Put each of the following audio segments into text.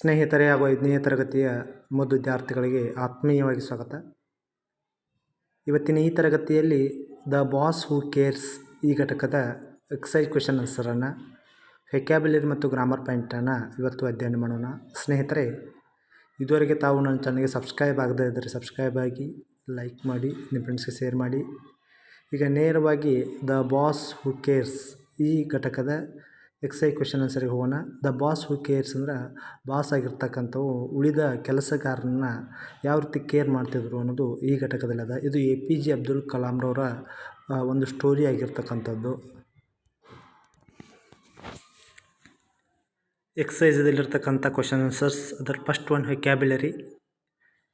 ಸ್ನೇಹಿತರೆ ಹಾಗೂ 5ನೇ ತರಗತಿಯ ಮುದ್ದು ವಿದ್ಯಾರ್ಥಿಗಳಿಗೆ ಆತ್ಮೀಯವಾಗಿ ಸ್ವಾಗತ. ಇವತ್ತಿನ ಈ ತರಗತಿಯಲ್ಲಿ ದ ಬಾಸ್ ಹೂ ಕೇರ್ಸ್ ಈ ಘಟಕದ ಎಕ್ಸೈಸ್ ಕ್ವೆಶನ್ ಆನ್ಸರನ್ನು, ವೆಕ್ಯಾಬ್ಯುಲರಿ ಮತ್ತು ಗ್ರಾಮರ್ ಪಾಯಿಂಟನ್ನು ಇವತ್ತು ಅಧ್ಯಯನ ಮಾಡೋಣ. ಸ್ನೇಹಿತರೆ, ಇದುವರೆಗೆ ತಾವು ನನ್ನ ಚಾನಲ್ಗೆ ಸಬ್ಸ್ಕ್ರೈಬ್ ಆಗದೇ ಇದ್ದರೆ ಸಬ್ಸ್ಕ್ರೈಬ್ ಆಗಿ, ಲೈಕ್ ಮಾಡಿ, ನಿಮ್ಮ ಫ್ರೆಂಡ್ಸ್ಗೆ ಶೇರ್ ಮಾಡಿ. ಈಗ ನೇರವಾಗಿ ದ ಬಾಸ್ ಹೂ ಕೇರ್ಸ್ ಈ ಘಟಕದ ಎಕ್ಸೈಸ್ ಕ್ವೆಶನ್ ಆನ್ಸರಿಗೆ ಹೋಗೋಣ. ದ ಬಾಸ್ ಹೂ ಕೇರ್ಸ್ ಅಂದ್ರೆ ಬಾಸ್ ಆಗಿರ್ತಕ್ಕಂಥವು ಉಳಿದ ಕೆಲಸಗಾರರನ್ನ ಯಾವ ರೀತಿ ಕೇರ್ ಮಾಡ್ತಿದ್ರು ಅನ್ನೋದು ಈ ಘಟಕದಲ್ಲಿ ಅದ. ಇದು APJ ಅಬ್ದುಲ್ ಕಲಾಂರವರ ಒಂದು ಸ್ಟೋರಿ ಆಗಿರ್ತಕ್ಕಂಥದ್ದು. ಎಕ್ಸೈಸದಲ್ಲಿರ್ತಕ್ಕಂಥ ಕ್ವೆಶನ್ ಆನ್ಸರ್ಸ್. ಅದರ first one, vocabulary.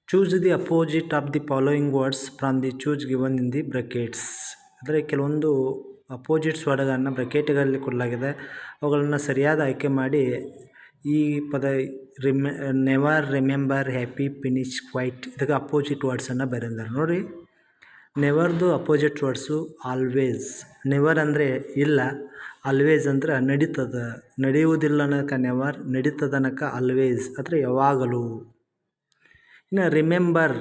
Choose the opposite of the following words from the choose given in the brackets. ಅಂದರೆ ಕೆಲವೊಂದು ಅಪೋಸಿಟ್ಸ್ ವರ್ಡ್ಗಳನ್ನು ಬ್ರಕೆಟ್ಗಳಲ್ಲಿ ಕೊಡಲಾಗಿದೆ, ಅವುಗಳನ್ನು ಸರಿಯಾದ ಆಯ್ಕೆ ಮಾಡಿ ಈ ಪದ never, remember, happy, finish, quit ಇದಕ್ಕೆ ಅಪೋಸಿಟ್ ವರ್ಡ್ಸನ್ನು ಬರೆದಿದ್ದಾರೆ. ನೋಡಿ, ನೆವರ್ದು ಅಪೋಸಿಟ್ ವರ್ಡ್ಸು ಆಲ್ವೇಸ್. ನೆವರ್ ಅಂದರೆ ಇಲ್ಲ, ಆಲ್ವೇಸ್ ಅಂದ್ರೆ ನಡೀತದ, ನಡೆಯುವುದಿಲ್ಲ ಅನ್ನೋಕ್ಕೆ ನೆವರ್, ನಡೀತದ ಅನ್ನೋಕ್ಕೆ ಆಲ್ವೇಸ್ ಅಂದರೆ ಯಾವಾಗಲೂ. ಇನ್ನು ರಿಮೆಂಬರ್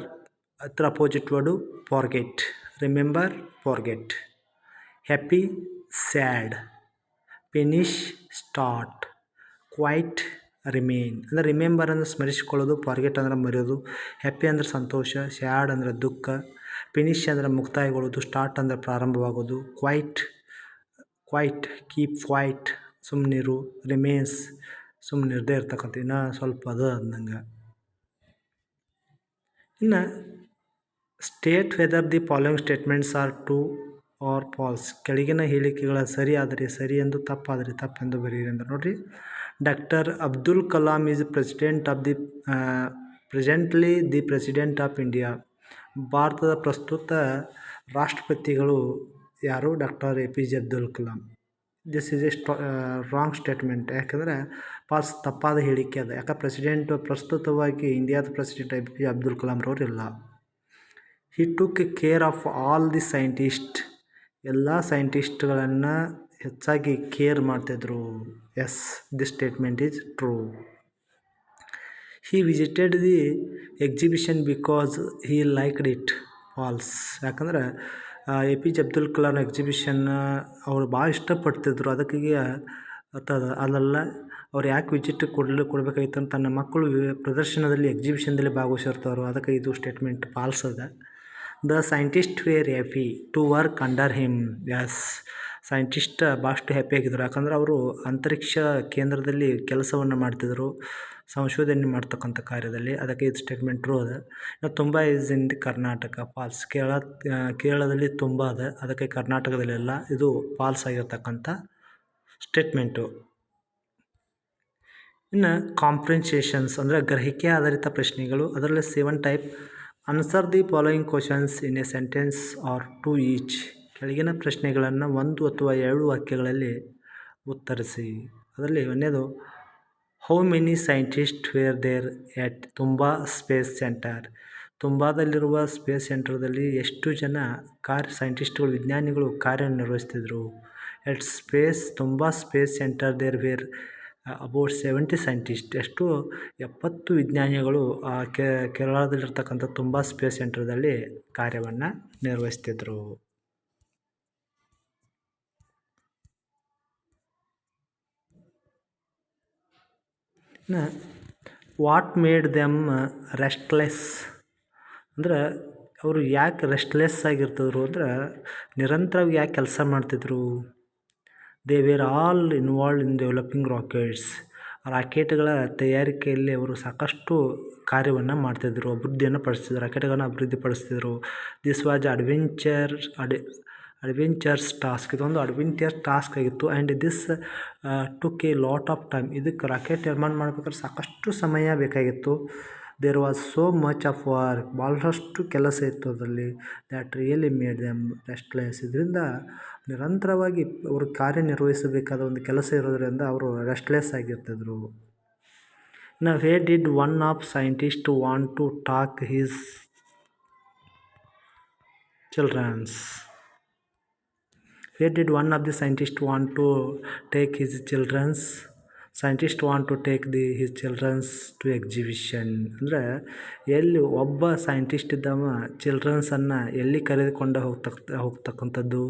ಅದರ opposite word forget. Remember, forget. Happy, sad. Finish, start. Quit, remain. ಅಂದರೆ ರಿಮೆಂಬರ್ ಅಂದರೆ ಸ್ಮರಿಸಿಕೊಳ್ಳೋದು, ಫಾರ್ಗೆಟ್ ಅಂದರೆ ಮರೆಯೋದು, ಹ್ಯಾಪಿ ಅಂದರೆ ಸಂತೋಷ, ಸ್ಯಾಡ್ ಅಂದರೆ ದುಃಖ, ಫಿನಿಶ್ ಅಂದರೆ ಮುಕ್ತಾಯಗೊಳ್ಳೋದು, ಸ್ಟಾರ್ಟ್ ಅಂದರೆ ಪ್ರಾರಂಭವಾಗೋದು, ಕ್ವೈಟ್ ಕೀಪ್ ಕ್ವೈಟ್ ಸುಮ್ಮನಿರು, ರಿಮೇನ್ಸ್ ಸುಮ್ಮನಿರದೇ ಇರ್ತಕ್ಕಂಥ ಇನ್ನೂ ಸ್ವಲ್ಪ ಅದ ಅಂದಂಗೆ. ಇನ್ನು state whether the following statements are true or false. ಕೆಳಗಿನ ಹೇಳಿಕೆಗಳ ಸರಿ ಆದರೆ ಸರಿ ಎಂದು, ತಪ್ಪಾದರೆ ತಪ್ಪೆಂದು ಬರೆಯಿರಿ ಅಂತ. ನೋಡಿರಿ, doctor Abdul Kalam is presently the president of India. ಭಾರತದ ಪ್ರಸ್ತುತ ರಾಷ್ಟ್ರಪತಿಗಳು ಯಾರು? Doctor APJ Abdul Kalam. This is wrong statement. ಯಾಕಂದರೆ ಫಾಲ್ಸ್, ತಪ್ಪಾದ ಹೇಳಿಕೆ ಅದ. ಯಾಕೆ ಪ್ರಸ್ತುತವಾಗಿ ಇಂಡಿಯಾದ ಪ್ರೆಸಿಡೆಂಟ್ APJ ಅಬ್ದುಲ್ ಕಲಾಂರವರು ಇಲ್ಲ. He took care of all the scientist. ಎಲ್ಲ ಸೈಂಟಿಸ್ಟ್ಗಳನ್ನು ಹೆಚ್ಚಾಗಿ ಕೇರ್ ಮಾಡ್ತಿದ್ರು. Yes, this statement is true. He visited the exhibition because he liked it. False. ಯಾಕಂದ್ರೆ APJ ಅಬ್ದುಲ್ ಕಲಾಂ ಎಕ್ಸಿಬಿಷನ್ ಅವರು ಭಾಳ ಇಷ್ಟಪಡ್ತಿದ್ರು, ಅದಕ್ಕಾಗಿ ಅಲ್ಲ ಅವ್ರು ಯಾಕೆ ವಿಸಿಟ್ ಕೊಡಬೇಕಾಗಿತ್ತು ಅಂತ, ತನ್ನ ಮಕ್ಕಳು ಪ್ರದರ್ಶನದಲ್ಲಿ ಎಕ್ಸಿಬಿಷನ್ದಲ್ಲಿ ಭಾಗವಹಿಸಿರ್ತಾರೋ, ಅದಕ್ಕೆ ಇದು ಸ್ಟೇಟ್ಮೆಂಟ್ ಫಾಲ್ಸ್ ಅದ. The scientist were happy to work under him. Yes, scientist ಭಾಳಷ್ಟು ಹ್ಯಾಪಿಯಾಗಿದ್ದರು, ಯಾಕಂದ್ರೆ ಅವರು ಅಂತರಿಕ್ಷ ಕೇಂದ್ರದಲ್ಲಿ ಕೆಲಸವನ್ನು ಮಾಡ್ತಿದ್ರು, ಸಂಶೋಧನೆ ಮಾಡ್ತಕ್ಕಂಥ ಕಾರ್ಯದಲ್ಲಿ, ಅದಕ್ಕೆ ಇದು ಸ್ಟೇಟ್ಮೆಂಟ್ ಟ್ರೂ ಅದ. ಇನ್ನು ತುಂಬ is in the Karnataka. False. ಕೇರಳದಲ್ಲಿ ತುಂಬ ಅದ, ಅದಕ್ಕೆ ಕರ್ನಾಟಕದಲ್ಲೆಲ್ಲ. ಇದು ಫಾಲ್ಸ್ ಆಗಿರ್ತಕ್ಕಂಥ ಸ್ಟೇಟ್ಮೆಂಟು. ಇನ್ನು ಕಾಂಪ್ರಿಹೆನ್ಷನ್ಸ್ ಅಂದರೆ ಗ್ರಹಿಕೆ ಆಧಾರಿತ ಪ್ರಶ್ನೆಗಳು. ಅದರಲ್ಲಿ 7 type. Answer the following questions in a sentence or 2 each. ಕೆಳಗಿನ ಪ್ರಶ್ನೆಗಳನ್ನು 1 ಅಥವಾ 2 ವಾಕ್ಯಗಳಲ್ಲಿ ಉತ್ತರಿಸಿ. ಅದರಲ್ಲಿ ಒಂದೇದು, how many scientist were there at Thumba space centre. ತುಂಬಾದಲ್ಲಿರುವ ಸ್ಪೇಸ್ ಸೆಂಟರ್ದಲ್ಲಿ ಎಷ್ಟು ಜನ ಸೈಂಟಿಸ್ಟ್ಗಳು, ವಿಜ್ಞಾನಿಗಳು ಕಾರ್ಯನಿರ್ವಹಿಸ್ತಿದ್ರು. At space Thumba space centre there were about 70 scientist. ಎಷ್ಟು? 70 ವಿಜ್ಞಾನಿಗಳು ಕೇರಳದಲ್ಲಿರ್ತಕ್ಕಂಥ ತುಂಬಾ ಸ್ಪೇಸ್ ಸೆಂಟರ್ದಲ್ಲಿ ಕಾರ್ಯವನ್ನು ನಿರ್ವಹಿಸ್ತಿದ್ರು. What made them restless. ಅಂದ್ರೆ ಅವರು ಯಾಕೆ ರೆಸ್ಟ್ಲೆಸ್ ಆಗಿರ್ತಿದ್ರು ಅಂದ್ರೆ ನಿರಂತರವಾಗಿ ಯಾಕೆ ಕೆಲಸ ಮಾಡ್ತಿದ್ರು. They were all involved in developing rockets. ರಾಕೆಟ್ಗಳ ತಯಾರಿಕೆಯಲ್ಲಿ ಅವರು ಸಾಕಷ್ಟು ಕಾರ್ಯವನ್ನು ಮಾಡ್ತಿದ್ರು, ಅಭಿವೃದ್ಧಿಯನ್ನು ಪಡಿಸ್ತಿದ್ರು, ರಾಕೆಟ್ಗಳನ್ನು ಅಭಿವೃದ್ಧಿಪಡಿಸ್ತಿದ್ರು. This was adventures task. ಇದೊಂದು ಅಡ್ವೆಂಚರ್ ಟಾಸ್ಕ್ ಆಗಿತ್ತು. And this took a lot of time. ಇದಕ್ಕೆ ರಾಕೆಟ್ ನಿರ್ಮಾಣ ಮಾಡ್ಬೇಕಾದ್ರೆ ಸಾಕಷ್ಟು ಸಮಯ ಬೇಕಾಗಿತ್ತು. There was so much of work. ಭಾಳಷ್ಟು ಕೆಲಸ ಇತ್ತು ಅದರಲ್ಲಿ. That really made them restless. ಇದರಿಂದ ನಿರಂತರವಾಗಿ ಅವರು ಕಾರ್ಯನಿರ್ವಹಿಸಬೇಕಾದ ಒಂದು ಕೆಲಸ ಇರೋದರಿಂದ ಅವರು ರೆಸ್ಟ್ಲೆಸ್ ಆಗಿರ್ತಿದ್ರು. ಇನ್ನು where did one of scientist want to talk his children's. Where did one of the scientists want to take his children's scientist want to take his children's to exhibition. ಅಂದರೆ ಎಲ್ಲಿ ಒಬ್ಬ ಸೈಂಟಿಸ್ಟ್ ಇದ್ದವ ಚಿಲ್ಡ್ರನ್ಸನ್ನು ಎಲ್ಲಿ ಕರೆದುಕೊಂಡು ಹೋಗ್ತಕ್ಕಂಥದ್ದು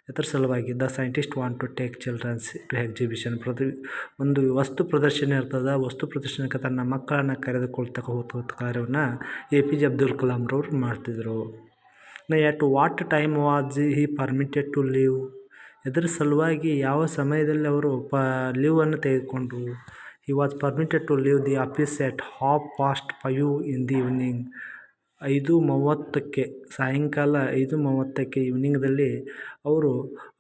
ಇದರ ಸಲುವಾಗಿ the scientist want to take children's to exhibition. ಒಂದು ವಸ್ತು ಪ್ರದರ್ಶನ ಇರ್ತದೆ, ವಸ್ತು ಪ್ರದರ್ಶನಕ್ಕೆ ತನ್ನ ಮಕ್ಕಳನ್ನು ಹೋಗ್ತಕ್ಕ ಕಾರ್ಯವನ್ನು APJ ಅಬ್ದುಲ್ ಕಲಾಂರವ್ರು ಮಾಡ್ತಿದ್ರು. At what time was he permitted to leave. ಇದರ ಸಲುವಾಗಿ ಯಾವ ಸಮಯದಲ್ಲಿ ಅವರು ಲೀವನ್ನು ತೆಗೆದುಕೊಂಡ್ರು. He was permitted to leave the office at 5:30 in the evening. 5:30 ಸಾಯಂಕಾಲ 5:30 ಈವ್ನಿಂಗ್ದಲ್ಲಿ ಅವರು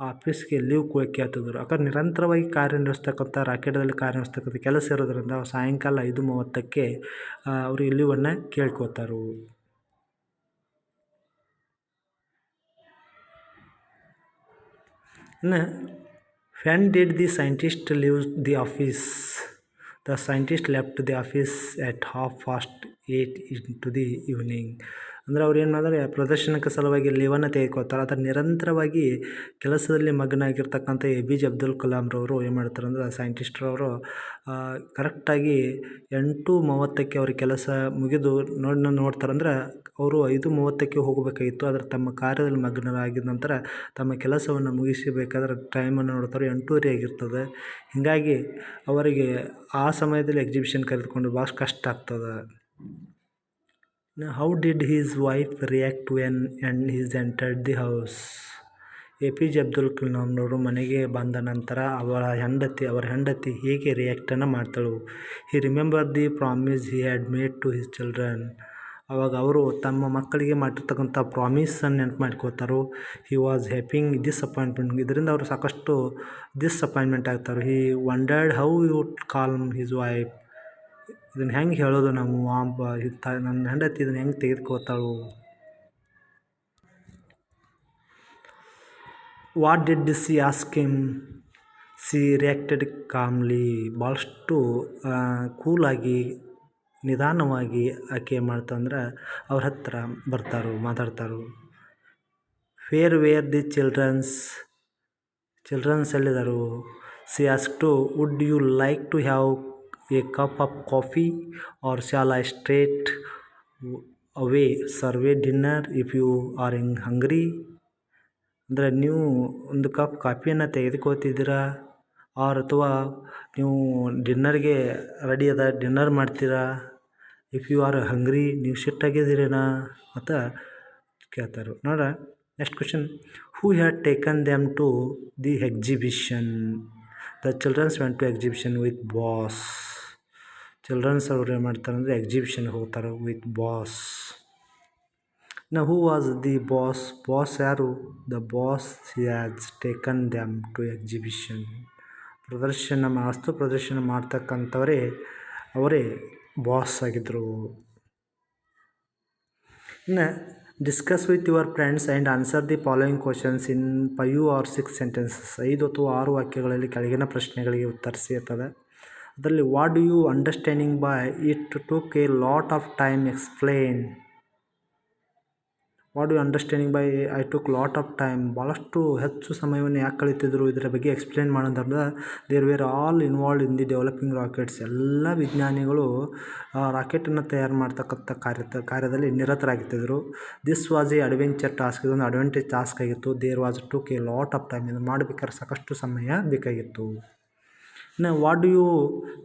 ಆಫೀಸ್ಗೆ ಲೀವ್ ಕೇಳ್ತಿದ್ರು. ಯಾಕಂದ್ರೆ ನಿರಂತರವಾಗಿ ಕಾರ್ಯನಿರ್ವಹಿಸ್ತಕ್ಕಂಥ ರಾಕೆಟ್ದಲ್ಲಿ ಕಾರ್ಯನಿರ್ವಹಿಸ್ತಕ್ಕಂಥ ಕೆಲಸ ಇರೋದ್ರಿಂದ ಸಾಯಂಕಾಲ 5:30 ಅವ್ರಿಗೆ ಲೀವನ್ನು ಕೇಳ್ಕೊತಾರೆ. When did the scientist leave the office? The scientist left the office at 8:30 into the evening. ಅಂದರೆ ಅವ್ರು ಏನು ಮಾಡಿದ್ರೆ ಪ್ರದರ್ಶನಕ್ಕೆ ಸಲುವಾಗಿ ಲೀವನ್ನು ತೆಗೆದುಕೊಳ್ತಾರೆ. ಅದರ ನಿರಂತರವಾಗಿ ಕೆಲಸದಲ್ಲಿ ಮಗ್ನಾಗಿರ್ತಕ್ಕಂಥ APJ ಅಬ್ದುಲ್ ಕಲಾಂರವರು ಏನು ಮಾಡ್ತಾರೆ ಅಂದರೆ ಸೈಂಟಿಸ್ಟ್ರವರು ಕರೆಕ್ಟಾಗಿ 8:30 ಅವ್ರ ಕೆಲಸ ಮುಗಿದು ನೋಡ್ತಾರೆ. ಅಂದ್ರೆ ಅವರು 5:30 ಹೋಗಬೇಕಾಗಿತ್ತು. ಆದರೆ ತಮ್ಮ ಕಾರ್ಯದಲ್ಲಿ ಮಗ್ನರಾಗಿದ್ದ ನಂತರ ತಮ್ಮ ಕೆಲಸವನ್ನು ಮುಗಿಸಬೇಕಾದ್ರೆ ಟೈಮನ್ನು ನೋಡ್ತಾರೆ 8:30 ಆಗಿರ್ತದೆ. ಹೀಗಾಗಿ ಅವರಿಗೆ ಆ ಸಮಯದಲ್ಲಿ ಎಕ್ಸಿಬಿಷನ್ ಕರೆದುಕೊಂಡು ಭಾಳ ಕಷ್ಟ ಆಗ್ತದೆ. How did his wife react when his entered the house. APJ Abdul ಕಲಾಂರವರು ಮನೆಗೆ ಬಂದ ನಂತರ ಅವರ ಹೆಂಡತಿ ಹೇಗೆ ರಿಯಾಕ್ಟನ್ನು ಮಾಡ್ತಾಳು. He remember the promise he had made to his children. ಅವಾಗ ಅವರು ತಮ್ಮ ಮಕ್ಕಳಿಗೆ ಮಾಡಿರ್ತಕ್ಕಂಥ ಪ್ರಾಮಿಸನ್ನು ನೆನಪು ಮಾಡ್ಕೋತಾರೆ. He was happy and disappointment. ಇದರಿಂದ ಅವರು ಸಾಕಷ್ಟು ಡಿಸಪಾಯಿಂಟ್ಮೆಂಟ್ ಆಗ್ತಾರೆ. He wondered how you calm his wife. ಇದನ್ನು ಹೆಂಗೆ ಹೇಳೋದು ನಾವು ನನ್ನ ಹೆಂಡತಿ ಇದನ್ನು ಹೆಂಗೆ ತೆಗೆದುಕೋತಾಳು. What did C ask him. She reacted calmly. ಭಾಳಷ್ಟು ಕೂಲಾಗಿ ನಿಧಾನವಾಗಿ ಆಕೆ ಮಾಡ್ತಂದ್ರೆ ಅವ್ರ ಹತ್ರ ಮಾತಾಡ್ತಾರೆ. ವೇರ್ ದಿ ಚಿಲ್ಡ್ರನ್ಸ್ ಎಲ್ಲಿದ್ದಾರೆ. She ask to would you like to have a cup of coffee or shall I straight away serve dinner if you are hungry. ಅಂದರೆ ನೀವು ಒಂದು ಕಪ್ ಕಾಫಿಯನ್ನು ತೆಗೆದುಕೋತಿದ್ದೀರಾ ಅಥವಾ ನೀವು ಡಿನ್ನರ್ಗೆ ರೆಡಿ ಡಿನ್ನರ್ ಮಾಡ್ತೀರಾ. ಇಫ್ ಯು ಆರ್ ಹಂಗ್ರಿ, ನೀವು ಸಿಟ್ಟಾಗಿದ್ದೀರೇನಾ ಅಂತ ಕೇಳ್ತಾರೆ. ನೋಡ್ರ next question. Who had taken them to the exhibition. The childrens went to exhibition with boss. Childrens ಅವ್ರು ಏನು ಮಾಡ್ತಾರೆ ಅಂದರೆ ಎಕ್ಸಿಬಿಷನ್ಗೆ ಹೋಗ್ತಾರೆ with boss. Who was the boss. Boss ಯಾರು. The boss has taken them to exhibition. ವಸ್ತು ಪ್ರದರ್ಶನ ಮಾಡ್ತಕ್ಕಂಥವರೇ ಅವರೇ ಬಾಸ್ ಆಗಿದ್ದರು. ಇನ್ನು discuss with your friends and answer the following questions in 5 or 6 sentences. 5 ಅಥವಾ 6 ವಾಕ್ಯಗಳಲ್ಲಿ ಕೆಳಗಿನ ಪ್ರಶ್ನೆಗಳಿಗೆ ಉತ್ತರಿಸಿ ಇರ್ತದೆ. ಅದರಲ್ಲಿ what do you understanding by it took a lot of time explain. What you understanding by I took lot of time. ಭಾಳಷ್ಟು ಹೆಚ್ಚು ಸಮಯವನ್ನು ಯಾಕೆ ಕಳೀತಿದ್ರು ಇದರ ಬಗ್ಗೆ ಎಕ್ಸ್ಪ್ಲೇನ್ ಮಾಡೋದ್ರಿಂದ there were all involved in the developing rockets. ಎಲ್ಲ ವಿಜ್ಞಾನಿಗಳು ರಾಕೆಟನ್ನು ತಯಾರು ಮಾಡ್ತಕ್ಕಂಥ ಕಾರ್ಯದಲ್ಲಿ ನಿರತರಾಗಿರ್ತಿದ್ರು. This was a adventure task. ಇದೊಂದು ಅಡ್ವೆಂಚರ್ ಟಾಸ್ಕ್ ಆಗಿತ್ತು. There was took a lot of time. ಇದನ್ನು ಮಾಡಬೇಕಾದ್ರೆ ಸಾಕಷ್ಟು ಸಮಯ ಬೇಕಾಗಿತ್ತು. What do you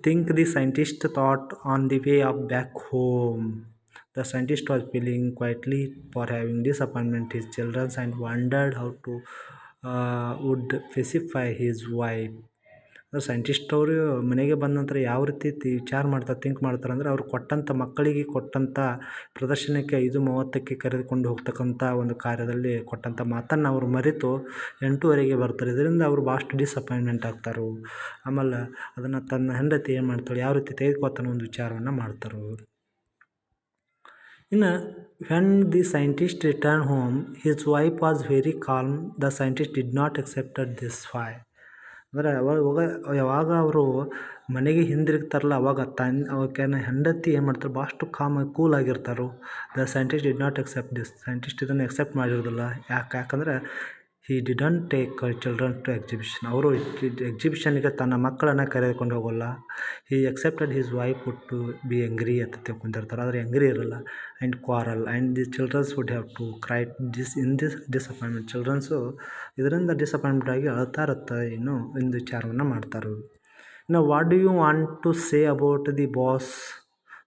think the scientist thought on the way of back home. The scientist was feeling quietly for having disappointed his children and wondered how to would pacify his wife. Scientist ಅವರು ಮನೆಗೆ ಬಂದ ನಂತರ ಯಾವ ರೀತಿ think ಮಾಡ್ತಾರೆ ಅಂದರೆ ಅವ್ರು ಮಕ್ಕಳಿಗೆ ಕೊಟ್ಟಂಥ ಪ್ರದರ್ಶನಕ್ಕೆ 5:30 ಕರೆದುಕೊಂಡು ಹೋಗ್ತಕ್ಕಂಥ ಒಂದು ಕಾರ್ಯದಲ್ಲಿ ಕೊಟ್ಟಂಥ ಮಾತನ್ನು ಅವರು ಮರೆತು 8:00 ಬರ್ತಾರೆ. ಇದರಿಂದ ಅವರು ಭಾಳಷ್ಟು ಡಿಸಪಾಯಿಂಟ್ಮೆಂಟ್ ಆಗ್ತಾರೆ. ಆಮೇಲೆ ಅದನ್ನು ತನ್ನ ಹೆಂಡತಿ ಏನು ಮಾಡ್ತಾಳೆ, ಯಾವ ರೀತಿ ತೆಗೆದುಕೊತಾನೆ ಒಂದು ವಿಚಾರವನ್ನು ಮಾಡ್ತಾರೆ. ಇನ್ನು when the scientist return home his wife was very calm. The scientist did not accepted this why. ಅಂದರೆ ಯಾವಾಗ ಅವರು ಮನೆಗೆ ಹಿಂದಿರುಗ್ತಾರಲ್ಲ ಅವಾಗ ಅವನ ಹೆಂಡತಿ ಏನು ಮಾಡ್ತಾರೆ, ಭಾಳಷ್ಟು ಕೂಲಾಗಿರ್ತಾರೆ. The scientist did not accept this. Scientist ಇದನ್ನು ಎಕ್ಸೆಪ್ಟ್ ಮಾಡಿರೋದಿಲ್ಲ. ಯಾಕಂದರೆ he didn't take children to exhibition. ಅವರು ಎಕ್ಸಿಬಿಷನ್ಗೆ ತನ್ನ ಮಕ್ಕಳನ್ನು ಕರೆದುಕೊಂಡು ಹೋಗೋಲ್ಲ. He expected his wife to be angry ಅಂತ ತಿಳ್ಕೊಂಡಿರ್ತಾರೆ, ಆದರೆ ಎಂಗ್ರಿ ಇರಲ್ಲ. And quarrel and the childrens would have to cry this disappointment. Childrens ಇದರಿಂದ ಡಿಸಪಾಯಿಂಟ್ಮೆಂಟ್ ಆಗಿ ಅಳ್ತಾ ಇರುತ್ತೆ, ಏನು ಒಂದು ವಿಚಾರವನ್ನು ಮಾಡ್ತಾರೆ. ಇನ್ನು what do you want to say about the boss?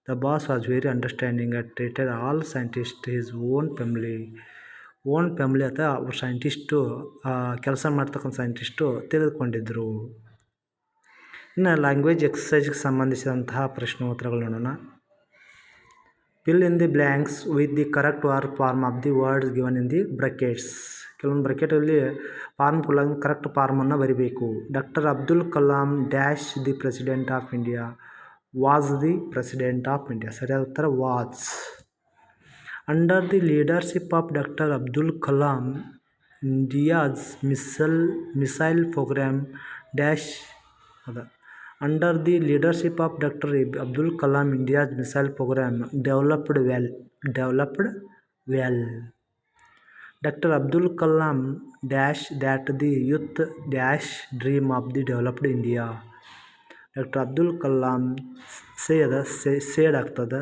The boss was very understanding and treated all scientist his own family ಅಥವಾ ಅವ್ರ ಸೈಂಟಿಸ್ಟು ಕೆಲಸ ಮಾಡ್ತಕ್ಕಂಥ ಸೈಂಟಿಸ್ಟು ತಿಳಿದುಕೊಂಡಿದ್ದರು. ಇನ್ನು ಲ್ಯಾಂಗ್ವೇಜ್ ಎಕ್ಸಸೈಜ್ಗೆ ಸಂಬಂಧಿಸಿದಂತಹ ಪ್ರಶ್ನೋತ್ತರಗಳು ನೋಡೋಣ. Fill in the blanks with the correct form of the words given in the brackets. ಕೆಲವೊಂದು ಬ್ರಕೆಟಲ್ಲಿ ಕರೆಕ್ಟ್ ಫಾರ್ಮನ್ನು ಬರಿಬೇಕು. Doctor Abdul Kalam dash the president of India. Was the president of India. ಸರಿಯಾದ ಉತ್ತರ was. Under the leadership of doctor Abdul Kalam India's missile programme dash ಅದ. Under the leadership of doctor Abdul Kalam India's missile programme developed well. Doctor Abdul Kalam dash that the youth dash dream of the developed India. Doctor Abdul Kalam said ಆಗ್ತದೆ,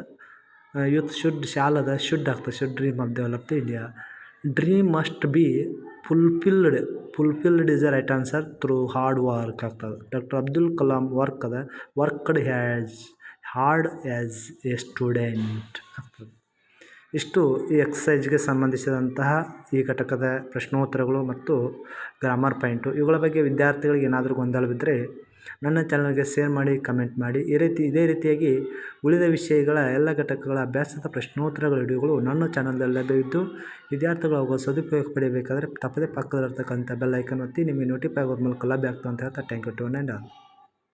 youth shall ಅದ should ಆಗ್ತದೆ, should dream of developed India. Dream must be fulfilled is the right answer through hard work ಆಗ್ತದೆ. Doctor Abdul Kalam worked hard as a student ಆಗ್ತದೆ. ಇಷ್ಟು ಈ ಎಕ್ಸಸೈಜ್ಗೆ ಸಂಬಂಧಿಸಿದಂತಹ ಈ ಘಟಕದ ಪ್ರಶ್ನೋತ್ತರಗಳು ಮತ್ತು ಗ್ರಾಮರ್ ಪಾಯಿಂಟು. ಇವುಗಳ ಬಗ್ಗೆ ವಿದ್ಯಾರ್ಥಿಗಳಿಗೆ ಏನಾದರೂ ಗೊಂದಲವಿದ್ದರೆ ನನ್ನ ಚಾನಲ್ಗೆ ಶೇರ್ ಮಾಡಿ, ಕಮೆಂಟ್ ಮಾಡಿ. ಇದೇ ರೀತಿಯಾಗಿ ಉಳಿದ ವಿಷಯಗಳ ಎಲ್ಲ ಘಟಕಗಳ ಅಭ್ಯಾಸದ ಪ್ರಶ್ನೋತ್ತರಗಳ ವಿಡಿಯೋಗಳು ನನ್ನ ಚಾನಲ್ನಲ್ಲಿ ಲಭ್ಯವಿದ್ದು, ವಿದ್ಯಾರ್ಥಿಗಳು ಅವುಗಳ ಸದುಪಯೋಗ ಪಡೆಯಬೇಕಾದರೆ ತಪ್ಪದೇ ಪಕ್ಕದಲ್ಲಿರ್ತಕ್ಕಂಥ ಬೆಲ್ ಐಕನ್ ಒತ್ತಿ ನಿಮಗೆ ನೋಟಿಫೈ ಆಗೋದ್ರ ಮೂಲಕ ಲಭ್ಯ ಆಗ್ತದೆ ಅಂತ ಹೇಳ್ತಾ ಥ್ಯಾಂಕ್ ಯು ಟು ಆಲ್.